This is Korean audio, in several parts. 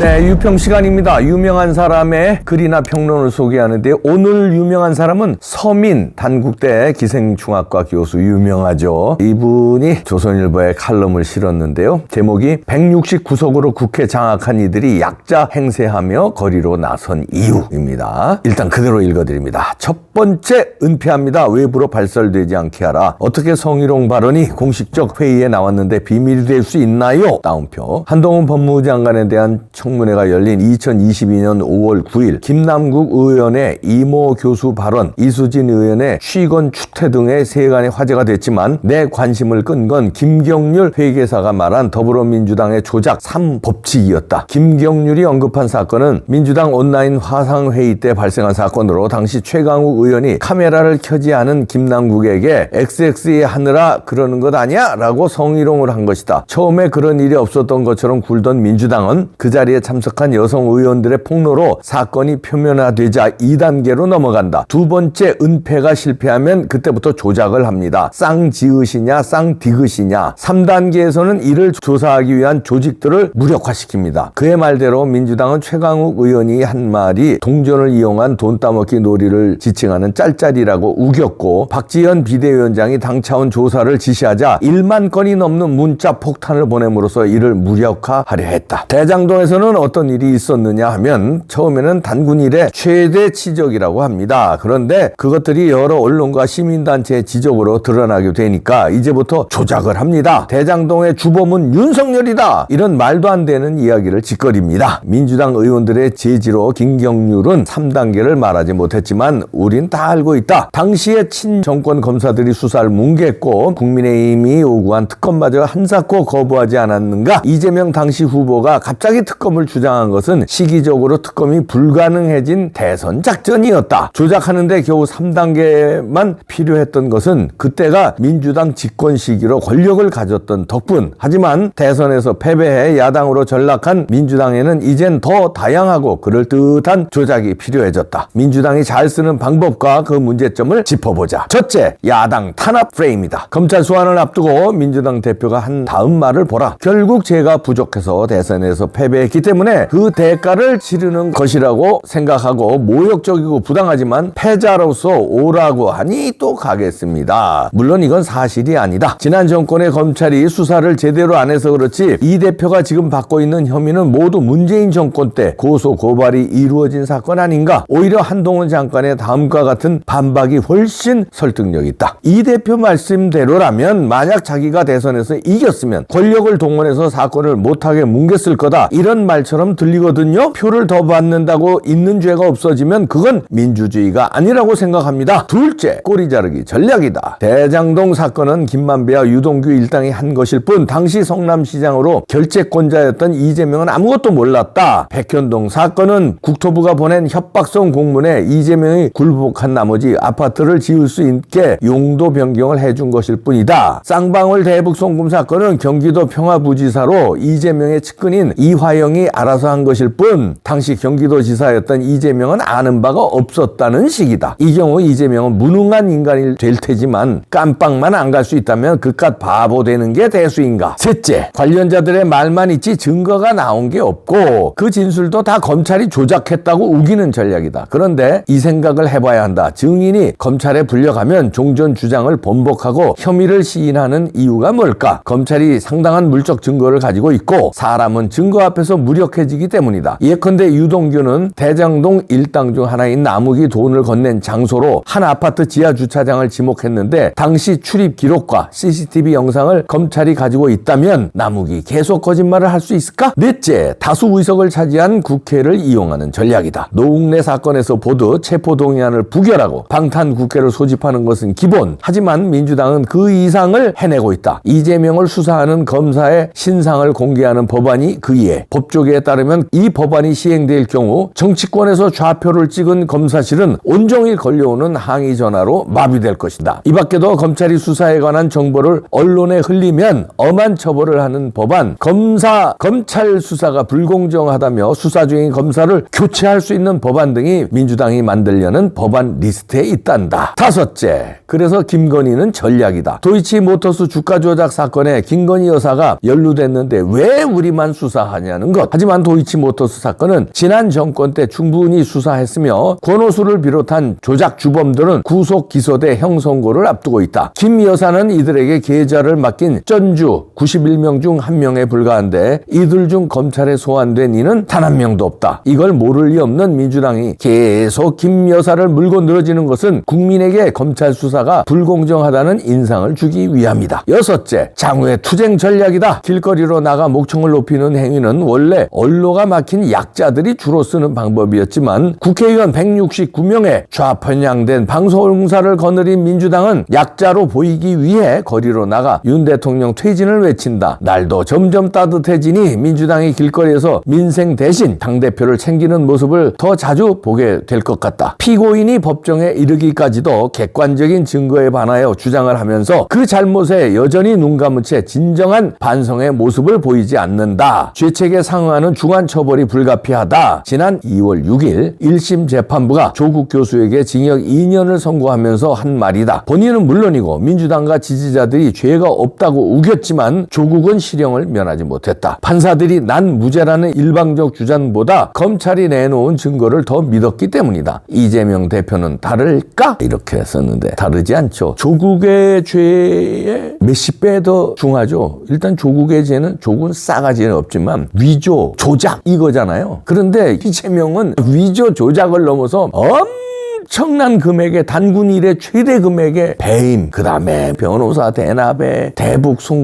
네, 유평 시간입니다. 유명한 사람의 글이나 평론을 소개하는데 오늘 유명한 사람은 서민 단국대 기생충학과 교수 유명하죠. 이분이 조선일보에 칼럼을 실었는데요. 제목이 169석으로 국회 장악한 이들이 약자 행세하며 거리로 나선 이유입니다. 일단 그대로 읽어드립니다. 첫 번째, 은폐합니다. 외부로 발설되지 않게 하라. 어떻게 성희롱 발언이 공식적 회의에 나왔는데 비밀이 될 수 있나요? 다운표. 한동훈 법무부 장관에 대한 청문회가 열린 2022년 5월 9일 김남국 의원의 이모 교수 발언, 이수진 의원의 취건 추태 등의 세간의 화제가 됐지만 내 관심을 끈 건 김경률 회계사가 말한 더불어민주당의 조작 3법칙이었다. 김경률이 언급한 사건은 민주당 온라인 화상회의 때 발생한 사건으로 당시 최강욱 의원이 카메라를 켜지 않은 김남국에게 XXE 하느라 그러는 것 아니야? 라고 성희롱을 한 것이다. 처음에 그런 일이 없었던 것처럼 굴던 민주당은 그 자리에 참석한 여성 의원들의 폭로로 사건이 표면화되자 2단계로 넘어간다. 두 번째, 은폐가 실패하면 그때부터 조작을 합니다. 쌍지읒이냐 쌍디귿이냐. 3단계에서는 이를 조사하기 위한 조직들을 무력화시킵니다. 그의 말대로 민주당은 최강욱 의원이 한 말이 동전을 이용한 돈 따먹기 놀이를 지칭하는 짤짤이라고 우겼고, 박지현 비대위원장이 당 차원 조사를 지시하자 1만 건이 넘는 문자 폭탄을 보냄으로써 이를 무력화하려 했다. 대장동에서는 어떤 일이 있었느냐 하면 처음에는 단군 일의 최대 치적이라고 합니다. 그런데 그것들이 여러 언론과 시민단체의 지적으로 드러나게 되니까 이제부터 조작을 합니다. 대장동의 주범은 윤석열이다. 이런 말도 안 되는 이야기를 짓거립니다. 민주당 의원들의 제지로 김경률은 3단계를 말하지 못했지만 우린 다 알고 있다. 당시에 친정권 검사들이 수사를 뭉갰고 국민의힘이 요구한 특검마저 한사코 거부하지 않았는가? 이재명 당시 후보가 갑자기 특검을 주장한 것은 시기적으로 특검이 불가능해진 대선 작전이었다. 조작하는데 겨우 3단계만 필요했던 것은 그때가 민주당 집권 시기로 권력을 가졌던 덕분. 하지만 대선에서 패배해 야당으로 전락한 민주당에는 이젠 더 다양하고 그럴듯한 조작이 필요해졌다. 민주당이 잘 쓰는 방법과 그 문제점을 짚어보자. 첫째, 야당 탄압 프레임이다. 검찰 소환을 앞두고 민주당 대표가 한 다음 말을 보라. 결국 제가 부족해서 대선에서 패배했기 때문에 그 대가를 치르는 것이라고 생각하고 모욕적이고 부당하지만 패자로서 오라고 하니 또 가겠습니다. 물론 이건 사실이 아니다. 지난 정권의 검찰이 수사를 제대로 안 해서 그렇지 이 대표가 지금 받고 있는 혐의는 모두 문재인 정권 때 고소 고발이 이루어진 사건 아닌가? 오히려 한동훈 장관의 다음과 같은 반박이 훨씬 설득력 있다. 이 대표 말씀대로라면 만약 자기가 대선에서 이겼으면 권력을 동원해서 사건을 못하게 뭉갰을 거다. 이런 말처럼 들리거든요. 표를 더 받는다고 있는 죄가 없어지면 그건 민주주의가 아니라고 생각합니다. 둘째, 꼬리 자르기 전략이다. 대장동 사건은 김만배와 유동규 일당이 한 것일 뿐 당시 성남시장으로 결재권자였던 이재명은 아무것도 몰랐다. 백현동 사건은 국토부가 보낸 협박성 공문에 이재명이 굴복한 나머지 아파트를 지을 수 있게 용도 변경을 해준 것일 뿐이다. 쌍방울 대북 송금 사건은 경기도 평화부지사로 이재명의 측근인 이화영이 알아서 한 것일 뿐 당시 경기도지사였던 이재명은 아는 바가 없었다는 식이다. 이 경우 이재명은 무능한 인간이 될 테지만 깜빵만 안 갈 수 있다면 그깟 바보 되는 게 대수인가. 셋째, 관련자들의 말만 있지 증거가 나온 게 없고 그 진술도 다 검찰이 조작했다고 우기는 전략이다. 그런데 이 생각을 해봐야 한다. 증인이 검찰에 불려가면 종전 주장을 번복하고 혐의를 시인하는 이유가 뭘까? 검찰이 상당한 물적 증거를 가지고 있고 사람은 증거 앞에서 무력해지기 때문이다. 예컨대 유동규는 대장동 일당 중 하나인 남욱이 돈을 건넨 장소로 한 아파트 지하 주차장을 지목했는데 당시 출입 기록과 CCTV 영상을 검찰이 가지고 있다면 남욱이 계속 거짓말을 할 수 있을까? 넷째, 다수 의석을 차지한 국회를 이용하는 전략이다. 노웅래 사건에서 보듯 체포동의안을 부결하고 방탄 국회를 소집하는 것은 기본. 하지만 민주당은 그 이상을 해내고 있다. 이재명을 수사하는 검사의 신상을 공개하는 법안이 그이에 법조계에 따르면 이 법안이 시행될 경우 정치권에서 좌표를 찍은 검사실은 온종일 걸려오는 항의 전화로 마비될 것이다. 이 밖에도 검찰이 수사에 관한 정보를 언론에 흘리면 엄한 처벌을 하는 법안, 검찰 수사가 불공정하다며 수사 중인 검사를 교체할 수 있는 법안 등이 민주당이 만들려는 법안 리스트에 있단다. 다섯째, 그래서 김건희는 전략이다. 도이치모터스 주가 조작 사건에 김건희 여사가 연루됐는데 왜 우리만 수사하냐는 것. 하지만 도이치모터스 사건은 지난 정권 때 충분히 수사했으며 권오수를 비롯한 조작 주범들은 구속 기소돼 형 선고를 앞두고 있다. 김 여사는 이들에게 계좌를 맡긴 전주 91명 중 1명에 불과한데 이들 중 검찰에 소환된 이는 단 한 명도 없다. 이걸 모를 리 없는 민주당이 계속 김 여사를 물고 늘어지는 것은 국민에게 검찰 수사가 불공정하다는 인상을 주기 위함이다. 여섯째, 장외 투쟁 전략이다. 길거리로 나가 목청을 높이는 행위는 원래 언로가 막힌 약자들이 주로 쓰는 방법이었지만 국회의원 169명의 좌편향된 방송사를 거느린 민주당은 약자로 보이기 위해 거리로 나가 윤 대통령 퇴진을 외친다. 날도 점점 따뜻해지니 민주당이 길거리에서 민생 대신 당대표를 챙기는 모습을 더 자주 보게 될 것 같다. 피고인이 법정에 이르기까지도 객관적인 증거에 반하여 주장을 하면서 그 잘못에 여전히 눈 감은 채 진정한 반성의 모습을 보이지 않는다. 죄책에 상응하는 중한 처벌이 불가피하다. 지난 2월 6일 1심 재판부가 조국 교수에게 징역 2년을 선고하면서 한 말이다. 본인은 물론이고 민주당과 지지자들이 죄가 없다고 우겼지만 조국은 실형을 면하지 못했다. 판사들이 난 무죄라는 일방적 주장보다 검찰이 내놓은 증거를 더 믿었기 때문이다. 이재명 대표는 다를까? 이렇게 썼는데 다르지 않죠. 조국의 죄에 몇십 배 더 중하죠. 일단 조국의 죄는 조국은 싸가지는 없지만 위조, 조작 이거잖아요. 그런데 이재명은 위조, 조작을 넘어서 엄청난 금액의 단군 이래 최대 금액의 배임, 그 다음에 변호사 대납에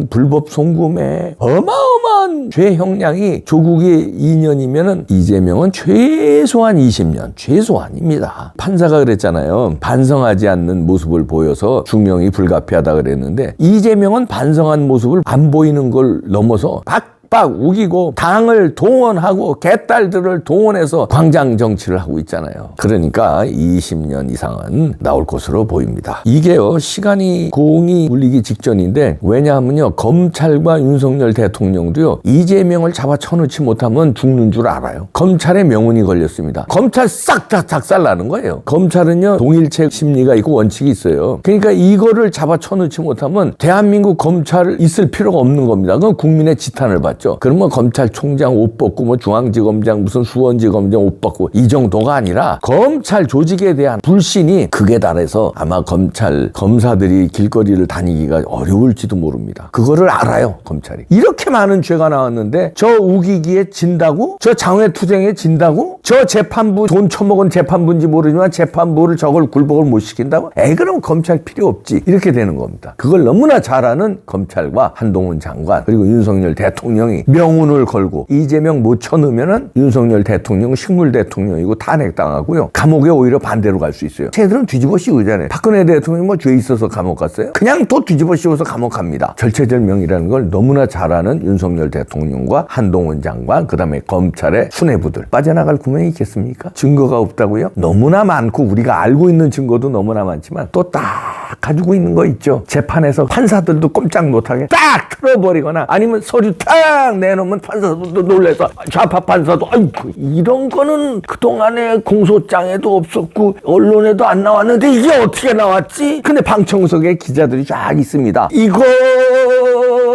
불법 송금에 어마어마한 죄 형량이 조국이 2년이면은 이재명은 최소한 20년, 최소한입니다. 판사가 그랬잖아요. 반성하지 않는 모습을 보여서 중형이 불가피하다 그랬는데 이재명은 반성한 모습을 안 보이는 걸 넘어서 빡 우기고 당을 동원하고 개딸들을 동원해서 광장 정치를 하고 있잖아요. 그러니까 20년 이상은 나올 것으로 보입니다. 이게요, 시간이 공이 울리기 직전인데, 왜냐하면요, 검찰과 윤석열 대통령도요, 이재명을 잡아 쳐놓지 못하면 죽는 줄 알아요. 검찰의 명운이 걸렸습니다. 검찰 싹 다 작살나는 거예요. 검찰은요, 동일체 심리가 있고 원칙이 있어요. 그러니까 이거를 잡아 쳐놓지 못하면 대한민국 검찰 있을 필요가 없는 겁니다. 그건 국민의 지탄을 받죠. 그러면 검찰총장 옷 벗고 뭐 중앙지검장 무슨 수원지검장 옷 벗고 이 정도가 아니라 검찰 조직에 대한 불신이 극에 달해서 아마 검사들이 길거리를 다니기가 어려울지도 모릅니다. 그거를 알아요, 검찰이. 이렇게 많은 죄가 나왔는데 저 우기기에 진다고? 저 장외투쟁에 진다고? 저 재판부 돈 처먹은 재판부인지 모르지만 재판부를 저걸 굴복을 못 시킨다고? 그럼 검찰 필요 없지. 이렇게 되는 겁니다. 그걸 너무나 잘 아는 검찰과 한동훈 장관 그리고 윤석열 대통령이 명운을 걸고 이재명 못 쳐넣으면은 윤석열 대통령 식물 대통령이고 탄핵당하고요. 감옥에 오히려 반대로 갈 수 있어요. 쟤들은 뒤집어 씌우잖아요. 박근혜 대통령이 뭐 죄 있어서 감옥 갔어요? 그냥 또 뒤집어 씌워서 감옥 갑니다. 절체절명이라는 걸 너무나 잘 아는 윤석열 대통령과 한동훈 장관 그다음에 검찰의 수뇌부들 빠져나갈 구멍이 있겠습니까? 증거가 없다고요? 너무나 많고 우리가 알고 있는 증거도 너무나 많지만 또 딱 가지고 있는 거 있죠. 재판에서 판사들도 꼼짝 못하게 딱 틀어버리거나 아니면 서류 딱 내놓으면 판사들도 놀래서 좌파 판사도 아이고 이런 거는 그동안에 공소장에도 없었고 언론에도 안 나왔는데 이게 어떻게 나왔지? 근데 방청석에 기자들이 쫙 있습니다. 이거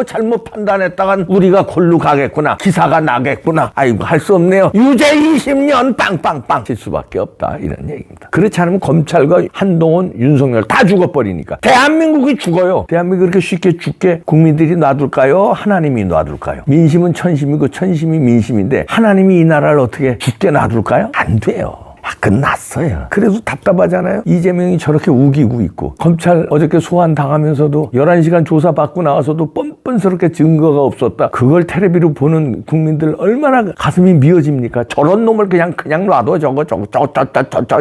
잘못 판단했다간 우리가 골로 가겠구나. 기사가 나겠구나. 아이고 할 수 없네요. 유죄 20년 빵빵빵 칠 수밖에 없다. 이런 얘기입니다. 그렇지 않으면 검찰과 한동훈, 윤석열 다 죽어버리니까. 대한민국이 죽어요. 대한민국이 그렇게 쉽게 죽게 국민들이 놔둘까요? 하나님이 놔둘까요? 민심은 천심이고 천심이 민심인데 하나님이 이 나라를 어떻게 죽게 놔둘까요? 안 돼요. 끝났어요. 그래도 답답하잖아요. 이재명이 저렇게 우기고 있고 검찰 어저께 소환 당하면서도 11시간 조사받고 나와서도 뻔뻔스럽게 증거가 없었다. 그걸 텔레비로 보는 국민들 얼마나 가슴이 미어집니까? 저런 놈을 그냥 놔둬 저거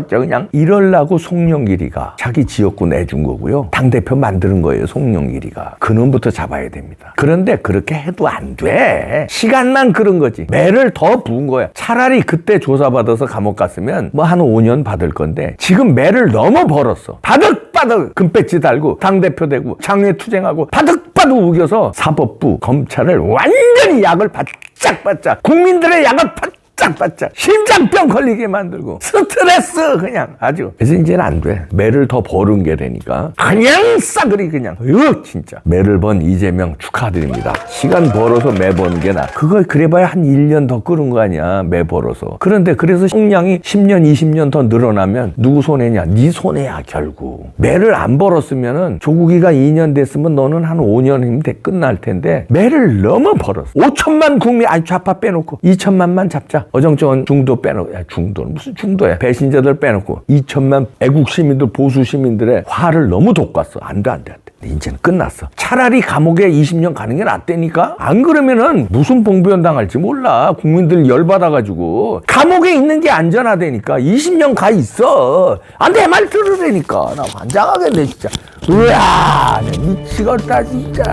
그냥 이럴라고 송영길이가 자기 지역구 내준 거고요. 당대표 만드는 거예요. 송영길이가. 그놈부터 잡아야 됩니다. 그런데 그렇게 해도 안 돼. 시간만 그런 거지. 매를 더 부은 거야. 차라리 그때 조사받아서 감옥 갔으면 뭐 한 5년 받을 건데 지금 매를 너무 벌었어. 바득바득 금배지 달고 당대표 되고 장외투쟁하고 바득바득 우겨서 사법부 검찰을 완전히 약을 바짝 국민들의 약을 바짝 바짝 심장병 걸리게 만들고 스트레스 그냥 아주. 그래서 이제는 안 돼. 매를 더 버는 게 되니까 그냥 싸그리 그냥 진짜 매를 번 이재명 축하드립니다. 시간 벌어서 매 버는 게 나. 그걸 그래봐야 한 1년 더 끄는 거 아니야, 매 벌어서. 그런데 그래서 식량이 10년 20년 더 늘어나면 누구 손해냐? 네 손해야 결국. 매를 안 벌었으면은 조국이가 2년 됐으면 너는 한 5년이면 끝날 텐데 매를 너무 벌었어. 5천만 국민 좌파 빼놓고 2천만만 잡자. 어정쩡한 중도 빼놓고, 야, 중도는 무슨 중도야? 배신자들 빼놓고 2천만 애국 시민들, 보수 시민들의 화를 너무 돋갔어. 안 돼. 이제는 끝났어. 차라리 감옥에 20년 가는 게 낫다니까? 안 그러면은 무슨 봉변 당할지 몰라. 국민들 열받아가지고. 감옥에 있는 게 안전하다니까. 20년 가 있어. 내 말 들으라니까. 나 환장하겠네, 진짜. 으아, 미치겠다, 진짜.